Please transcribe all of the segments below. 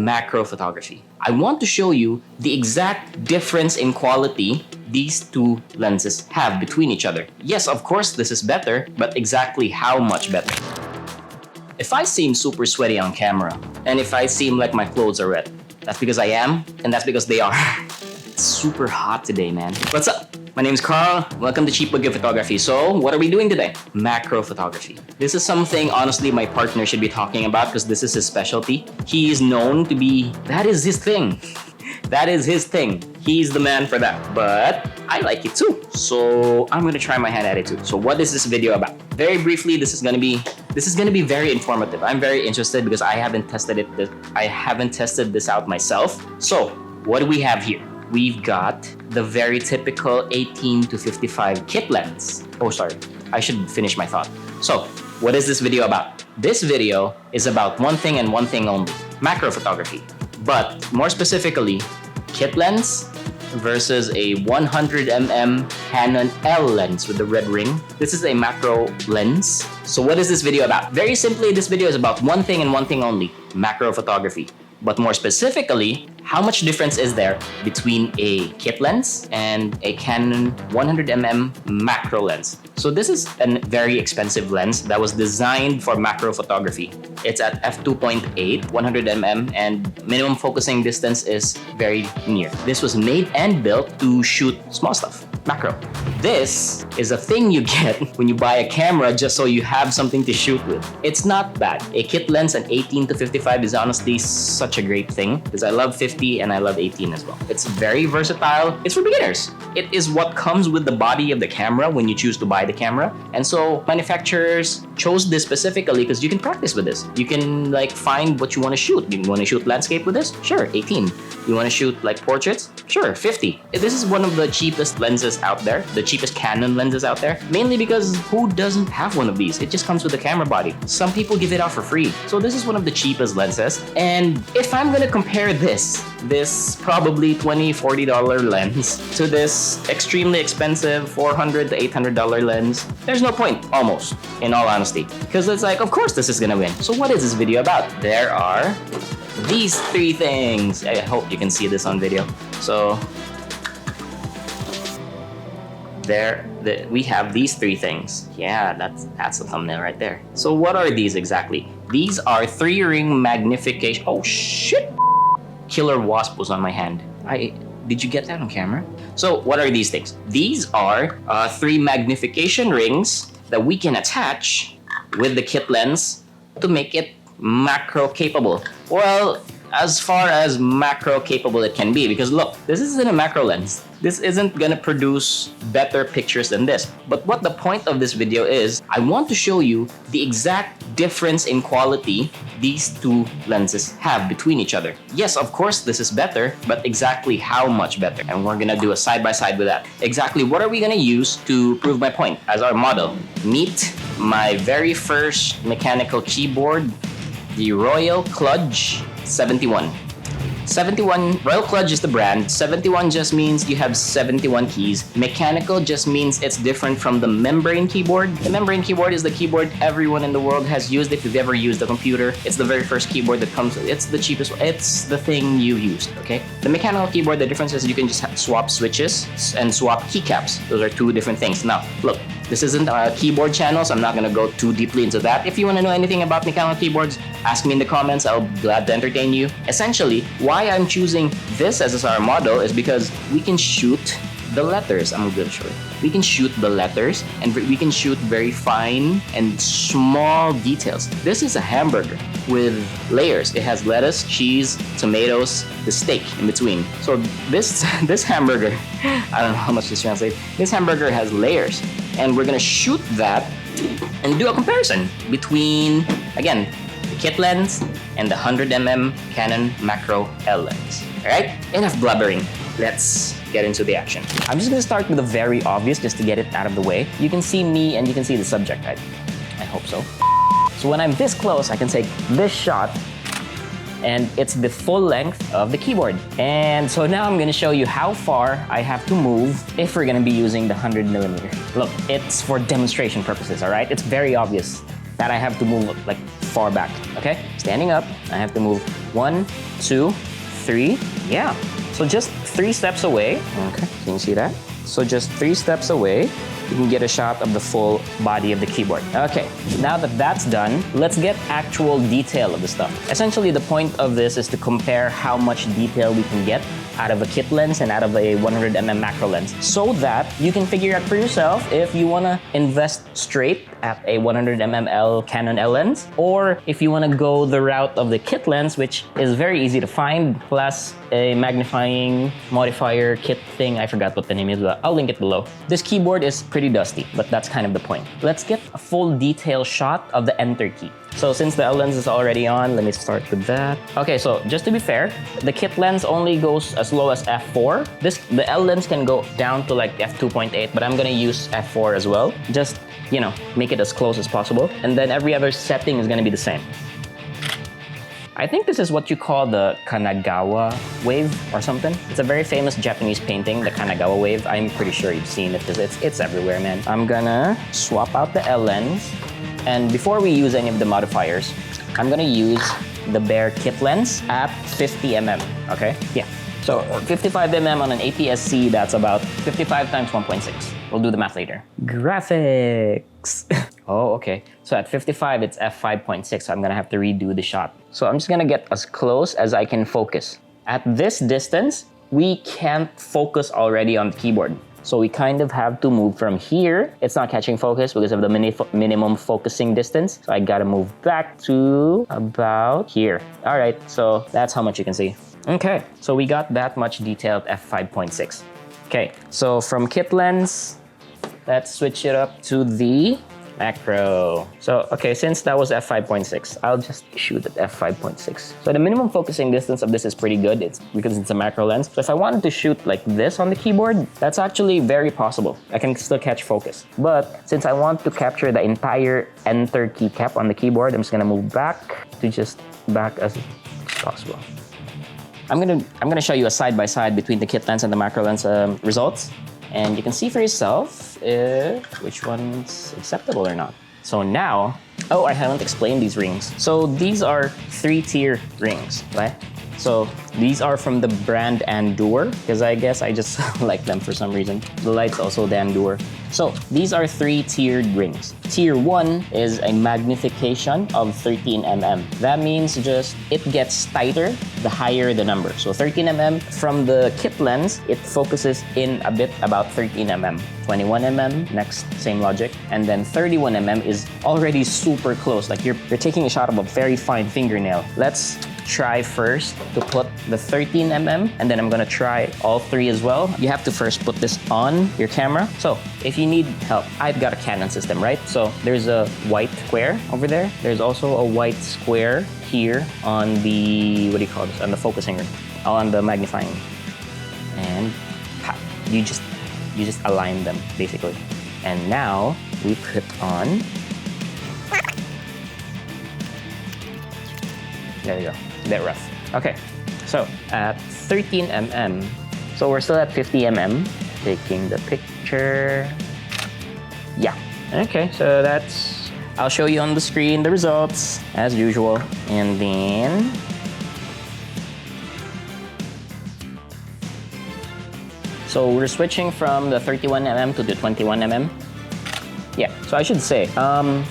macro photography. I want to show you the exact difference in quality these two lenses have between each other. Yes, of course, this is better, but exactly how much better? If I seem super sweaty on camera, and if I seem like my clothes are wet, that's because I am, and that's because they are. It's super hot today, man. What's up? My name is Carl. Welcome to Cheapo Photography. So, what are we doing today? Macro photography. This is something, honestly, my partner should be talking about because this is his specialty. He is known to be, that is his thing. That is his thing. He's the man for that. But I like it too. So I'm gonna try my hand at it too. So what is this video about? Very briefly, this is gonna be very informative. I'm very interested because I haven't tested this out myself. So what do we have here? We've got the very typical 18 to 55 kit lens. Oh, sorry. I should finish my thought. So what is this video about? This video is about one thing and one thing only: macro photography. But more specifically, kit lens versus a 100mm Canon L lens with the red ring. This is a macro lens. So what is this video about? Very simply, this video is about one thing and one thing only: macro photography. But more specifically, how much difference is there between a kit lens and a Canon 100mm macro lens? So this is a very expensive lens that was designed for macro photography. It's at f2.8, 100mm, and minimum focusing distance is very near. This was made and built to shoot small stuff, macro. This is a thing you get when you buy a camera just so you have something to shoot with. It's not bad. A kit lens at 18 to 55 is honestly such a great thing because I love 50 and I love 18 as well. It's very versatile. It's for beginners. It is what comes with the body of the camera when you choose to buy the camera. And so manufacturers chose this specifically because you can practice with this. You can like find what you want to shoot. You want to shoot landscape with this? Sure, 18. You want to shoot like portraits? Sure, 50. This is one of the cheapest lenses out there, the cheapest Canon lenses out there, mainly because who doesn't have one of these? It just comes with the camera body. Some people give it out for free. So this is one of the cheapest lenses. And if I'm gonna compare this probably $20, $40 lens to this extremely expensive $400 to $800 lens, there's no point, almost, in all honesty. Because it's like, of course this is gonna win. So what is this video about? There are these three things. I hope you can see this on video. So we have these three things. Yeah, that's the thumbnail right there. So what are these exactly? These are 3-ring magnification. Oh shit! Killer wasp was on my hand. Did you get that on camera? So what are these things? These are 3 magnification rings that we can attach with the kit lens to make it macro capable. Well, as far as macro capable it can be, because look, this isn't a macro lens. This isn't gonna produce better pictures than this. But what the point of this video is, I want to show you the exact difference in quality these two lenses have between each other. Yes, of course, this is better, but exactly how much better? And we're gonna do a side-by-side with that. Exactly what are we gonna use to prove my point as our model? Meet my very first mechanical keyboard, the Royal Kludge 71. 71, Royal Kludge is the brand. 71 just means you have 71 keys. Mechanical just means it's different from the membrane keyboard. The membrane keyboard is the keyboard everyone in the world has used if you've ever used a computer. It's the very first keyboard that comes, it's the cheapest, it's the thing you used, okay? The mechanical keyboard, the difference is you can just swap switches and swap keycaps. Those are two different things. Now, look, this isn't a keyboard channel, so I'm not gonna go too deeply into that. If you wanna know anything about mechanical keyboards, ask me in the comments. I'll be glad to entertain you. Essentially, why I'm choosing this as our model is because we can shoot the letters. I'm gonna show you. We can shoot the letters and we can shoot very fine and small details. This is a hamburger with layers. It has lettuce, cheese, tomatoes, the steak in between. So this hamburger, I don't know how much this translates. This hamburger has layers, and we're gonna shoot that and do a comparison between, again, the kit lens and the 100mm Canon macro L lens. All right, enough blubbering. Let's get into the action. I'm just gonna start with the very obvious just to get it out of the way. You can see me and you can see the subject, right? I hope so. So when I'm this close, I can take this shot and it's the full length of the keyboard. And so now I'm gonna show you how far I have to move if we're gonna be using the 100mm. Look, it's for demonstration purposes, all right? It's very obvious that I have to move like far back, okay? Standing up, I have to move 1, 2, 3. Yeah. So just 3 steps away. Okay, can you see that? So just 3 steps away, you can get a shot of the full body of the keyboard. Okay, now that that's done, let's get actual detail of the stuff. Essentially, the point of this is to compare how much detail we can get out of a kit lens and out of a 100mm macro lens, so that you can figure out for yourself if you want to invest straight at a 100mm Canon L lens, or if you want to go the route of the kit lens, which is very easy to find, plus a magnifying modifier kit thing. I forgot what the name is, but I'll link it below. This keyboard is pretty dusty, but that's kind of the point. Let's get a full detail shot of the enter key. So since the L lens is already on, let me start with that. Okay, so just to be fair, the kit lens only goes as low as f4. The L lens can go down to like f2.8, but I'm gonna use f4 as well. Just, you know, make it as close as possible. And then every other setting is gonna be the same. I think this is what you call the Kanagawa wave or something. It's a very famous Japanese painting, the Kanagawa wave. I'm pretty sure you've seen it because it's everywhere, man. I'm gonna swap out the L lens. And before we use any of the modifiers, I'm gonna use the bare kit lens at 50mm, okay? Yeah, so 55mm on an APS-C, that's about 55 times 1.6. We'll do the math later. Graphics. Oh, okay. So at 55, it's f5.6, so I'm gonna have to redo the shot. So I'm just gonna get as close as I can focus. At this distance, we can't focus already on the keyboard. So we kind of have to move from here. It's not catching focus because of the minimum focusing distance. So I gotta move back to about here. All right, so that's how much you can see. Okay, so we got that much detail at f5.6. Okay, so from kit lens, let's switch it up to the macro. So, okay, since that was f5.6, I'll just shoot at f5.6. So the minimum focusing distance of this is pretty good. It's because it's a macro lens. So if I wanted to shoot like this on the keyboard, that's actually very possible. I can still catch focus. But since I want to capture the entire enter keycap on the keyboard, I'm just gonna move back to just back as possible. I'm gonna show you a side-by-side between the kit lens and the macro lens results. And you can see for yourself which one's acceptable or not. So now, oh, I haven't explained these rings. So these are 3-tier rings, right? So these are from the brand Andur, because I guess I just like them for some reason. The light's also the Andur. So these are 3-tiered rings. Tier 1 is a magnification of 13mm. That means just it gets tighter the higher the number. So 13mm from the kit lens, it focuses in a bit about 13mm. 21mm, next, same logic. And then 31mm is already super close. Like you're taking a shot of a very fine fingernail. Let's try first to put the 13mm, and then I'm gonna try all 3 as well. You have to first put this on your camera. So if you need help, I've got a Canon system, right? So there's a white square over there. There's also a white square here on the, what do you call this? On the focusing ring, on the magnifying. And you just align them basically. And now we put on, there you go. A bit rough. Okay, so at 13mm, so we're still at 50mm. Taking the picture. Yeah. Okay, so that's, I'll show you on the screen the results as usual. And then so we're switching from the 31mm to the 21mm. Yeah, so I should say,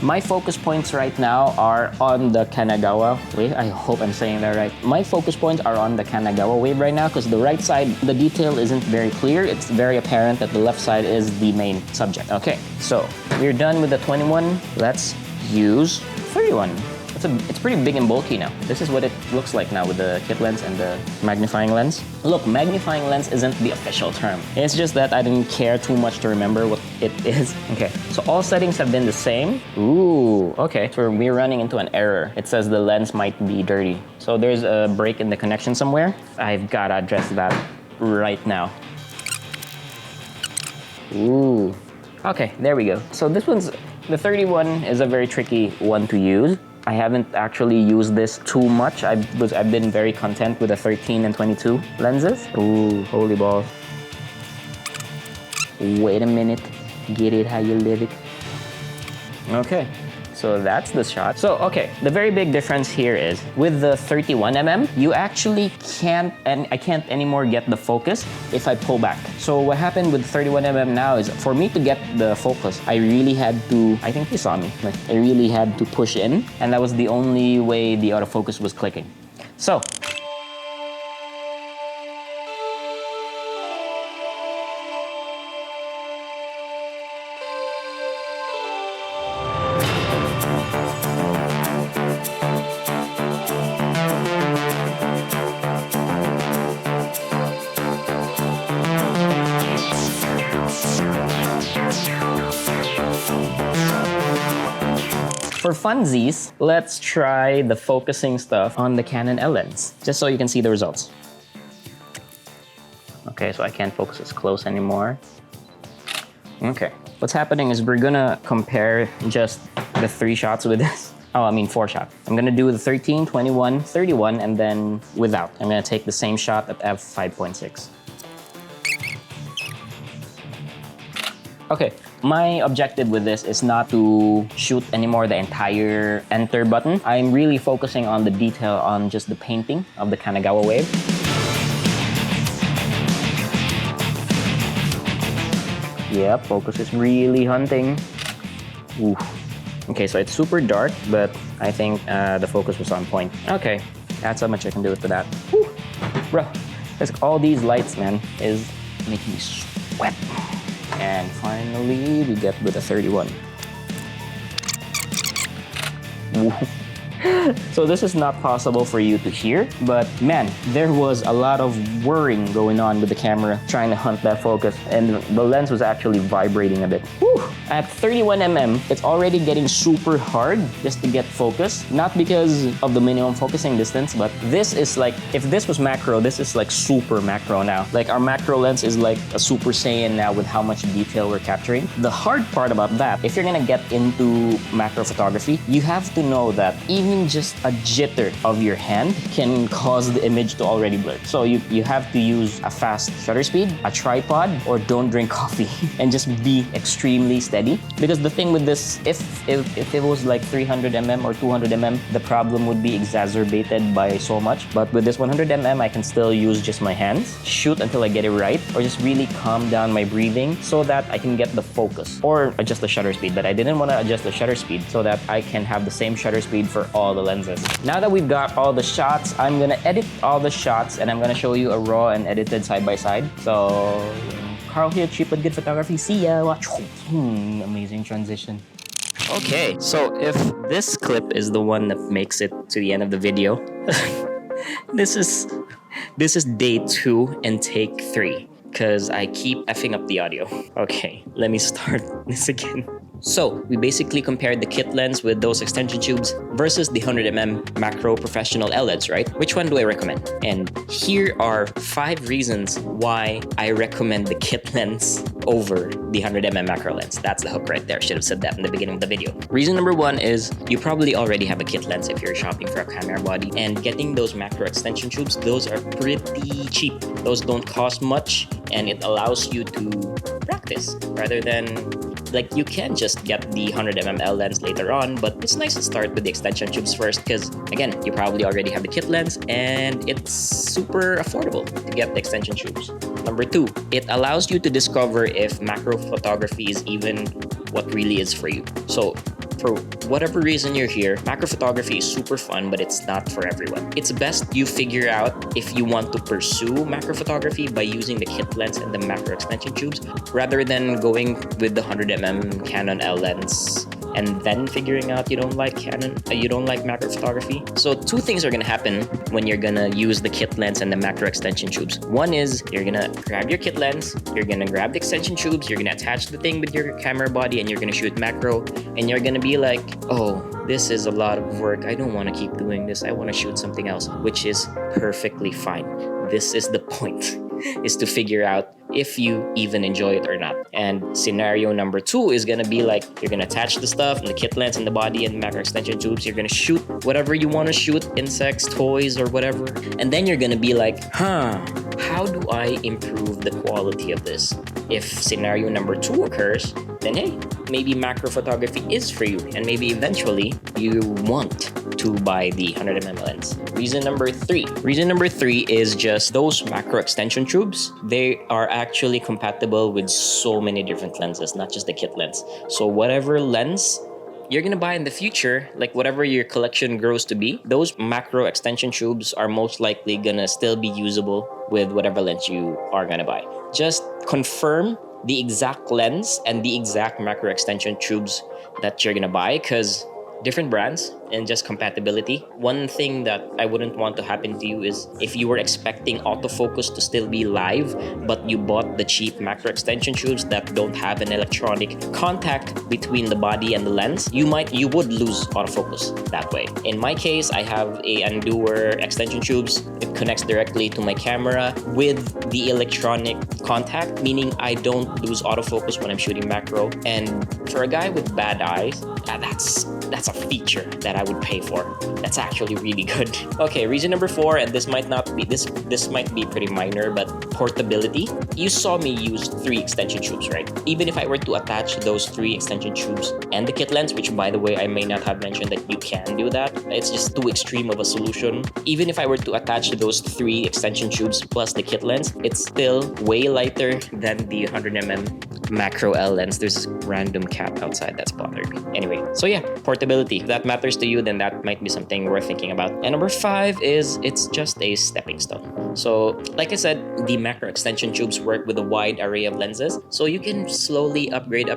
my focus points right now are on the Kanagawa wave. I hope I'm saying that right. My focus points are on the Kanagawa wave right now because the right side, the detail isn't very clear. It's very apparent that the left side is the main subject. Okay, so we're done with the 21. Let's use 31. It's pretty big and bulky now. This is what it looks like now with the kit lens and the magnifying lens. Look, magnifying lens isn't the official term. It's just that I didn't care too much to remember what it is. Okay, so all settings have been the same. Ooh, okay. So we're running into an error. It says the lens might be dirty. So there's a break in the connection somewhere. I've gotta address that right now. Ooh, okay, there we go. So this one's, the 31 is a very tricky one to use. I haven't actually used this too much. I've been very content with the 13 and 22 lenses. Ooh, holy balls. Wait a minute. Get it how you live it. Okay, So that's the shot. So, okay, the very big difference here is with the 31mm, you actually can't, and I can't anymore get the focus if I pull back. So what happened with 31mm now is for me to get the focus, I really had to, I think you saw me, like, I really had to push in, and that was the only way the autofocus was clicking. So, for funsies, let's try the focusing stuff on the Canon L lens, just so you can see the results. Okay, so I can't focus as close anymore. Okay, what's happening is we're gonna compare just the 3 shots with this. Oh, I mean 4 shots. I'm gonna do the 13, 21, 31, and then without. I'm gonna take the same shot at f5.6. Okay, my objective with this is not to shoot anymore the entire enter button. I'm really focusing on the detail on just the painting of the Kanagawa wave. Yep, focus is really hunting. Ooh. Okay, so it's super dark, but I think the focus was on point. Okay, that's how much I can do with that. Woo. Bro, it's all these lights, man, is making me sweat. And finally, we get with a 31. So this is not possible for you to hear, but man, there was a lot of whirring going on with the camera trying to hunt that focus, and the lens was actually vibrating a bit. Whew. At 31mm, it's already getting super hard just to get focus, not because of the minimum focusing distance, but this is like, if this was macro, this is like super macro now. Like our macro lens is like a Super Saiyan now with how much detail we're capturing. The hard part about that, if you're gonna get into macro photography, you have to know that even just a jitter of your hand can cause the image to already blur. So you have to use a fast shutter speed, a tripod, or don't drink coffee and just be extremely steady. Because the thing with this, if it was like 300mm or 200mm, the problem would be exacerbated by so much. But with this 100mm, I can still use just my hands, shoot until I get it right, or just really calm down my breathing so that I can get the focus, or adjust the shutter speed. But I didn't want to adjust the shutter speed so that I can have the same shutter speed for all the lenses. Now that we've got all the shots, I'm gonna edit all the shots and I'm gonna show you a raw and edited side by side. So, Carl here, Cheap and Good Photography. See ya. Watch. Amazing transition. Okay, so if this clip is the one that makes it to the end of the video, this is day 2 and take 3. Because I keep effing up the audio. Okay, let me start this again. So, we basically compared the kit lens with those extension tubes versus the 100mm macro professional L lens, right? Which one do I recommend? And here are 5 reasons why I recommend the kit lens over the 100mm macro lens. That's the hook right there. Should have said that in the beginning of the video. Reason number 1 is you probably already have a kit lens if you're shopping for a camera body, and getting those macro extension tubes, those are pretty cheap. Those don't cost much, and it allows you to practice rather than, like, you can just get the 100mm L lens later on, but it's nice to start with the extension tubes first because, again, you probably already have the kit lens and it's super affordable to get the extension tubes. Number 2, it allows you to discover if macro photography is even what really is for you. So, for whatever reason you're here, macro photography is super fun, but it's not for everyone. It's best you figure out if you want to pursue macro photography by using the kit lens and the macro extension tubes, rather than going with the 100mm Canon L lens and then figuring out you don't like macro photography. So 2 things are gonna happen when you're gonna use the kit lens and the macro extension tubes. One is you're gonna grab your kit lens, you're gonna grab the extension tubes, you're gonna attach the thing with your camera body, and you're gonna shoot macro, and you're gonna be like, oh, this is a lot of work. I don't want to keep doing this. I want to shoot something else, which is perfectly fine. This is the point, is to figure out if you even enjoy it or not. And scenario number 2 is gonna be like, you're gonna attach the stuff and the kit lens and the body and the macro extension tubes. You're gonna shoot whatever you want to shoot, insects, toys, or whatever. And then you're gonna be like, how do I improve the quality of this? If scenario number 2 occurs, then hey, maybe macro photography is for you, and maybe eventually you want to buy the 100mm lens. Reason number 3. Reason number 3 is just those macro extension tubes. They are actually compatible with so many different lenses, not just the kit lens. So whatever lens you're gonna buy in the future, like whatever your collection grows to be, those macro extension tubes are most likely gonna still be usable with whatever lens you are gonna buy. Just confirm the exact lens and the exact macro extension tubes that you're gonna buy, because different brands and just compatibility. One thing that I wouldn't want to happen to you is if you were expecting autofocus to still be live, but you bought the cheap macro extension tubes that don't have an electronic contact between the body and the lens, you would lose autofocus that way. In my case, I have a Undoer extension tubes. It connects directly to my camera with the electronic contact, meaning I don't lose autofocus when I'm shooting macro. And for a guy with bad eyes, that's a feature that I would pay for. That's actually really good. Okay, reason number 4, and this might be pretty minor, but portability. You saw me use 3 extension tubes, right? Even if I were to attach those 3 extension tubes and the kit lens, which by the way, I may not have mentioned that you can do that. It's just too extreme of a solution. Even if I were to attach those 3 extension tubes plus the kit lens, it's still way lighter than the 100mm macro L lens. There's this random cap outside that's bothering me. Anyway, so yeah, portability. If that matters to you, then that might be something worth thinking about. And number 5 is it's just a stepping stone. So like I said, the macro extension tubes work with a wide array of lenses. So you can slowly upgrade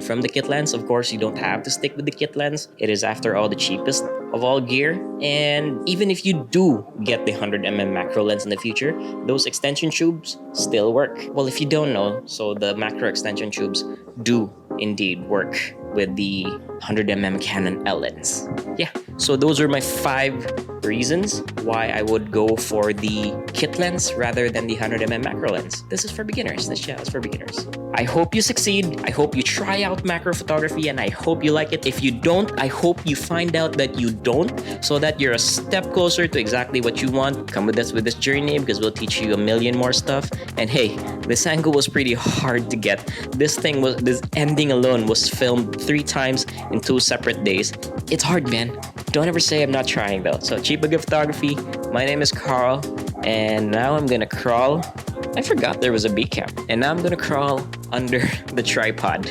from the kit lens. Of course, you don't have to stick with the kit lens. It is after all the cheapest of all gear. And even if you do get the 100mm macro lens in the future, those extension tubes still work. Well, if you don't know, so the macro extension tubes do indeed work with the 100mm Canon L lens. Yeah, so those are my 5 reasons why I would go for the kit lens rather than the 100mm macro lens. This is for beginners. This channel is for beginners. I hope you succeed. I hope you try out macro photography, and I hope you like it. If you don't, I hope you find out that you don't, so that you're a step closer to exactly what you want. Come with us with this journey, because we'll teach you a million more stuff. And hey, this angle was pretty hard to get. This ending alone was filmed 3 times in 2 separate days. It's hard, man. Don't ever say I'm not trying though. So cheapo photography. My name is Carl, and now I'm gonna crawl. I forgot there was a B cap, and now I'm gonna crawl under the tripod.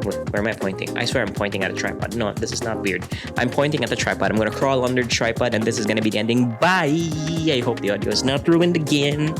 Where am I pointing? I swear I'm pointing at a tripod. No, this is not weird. I'm pointing at the tripod. I'm gonna crawl under the tripod, and this is gonna be the ending. Bye! I hope the audio is not ruined again.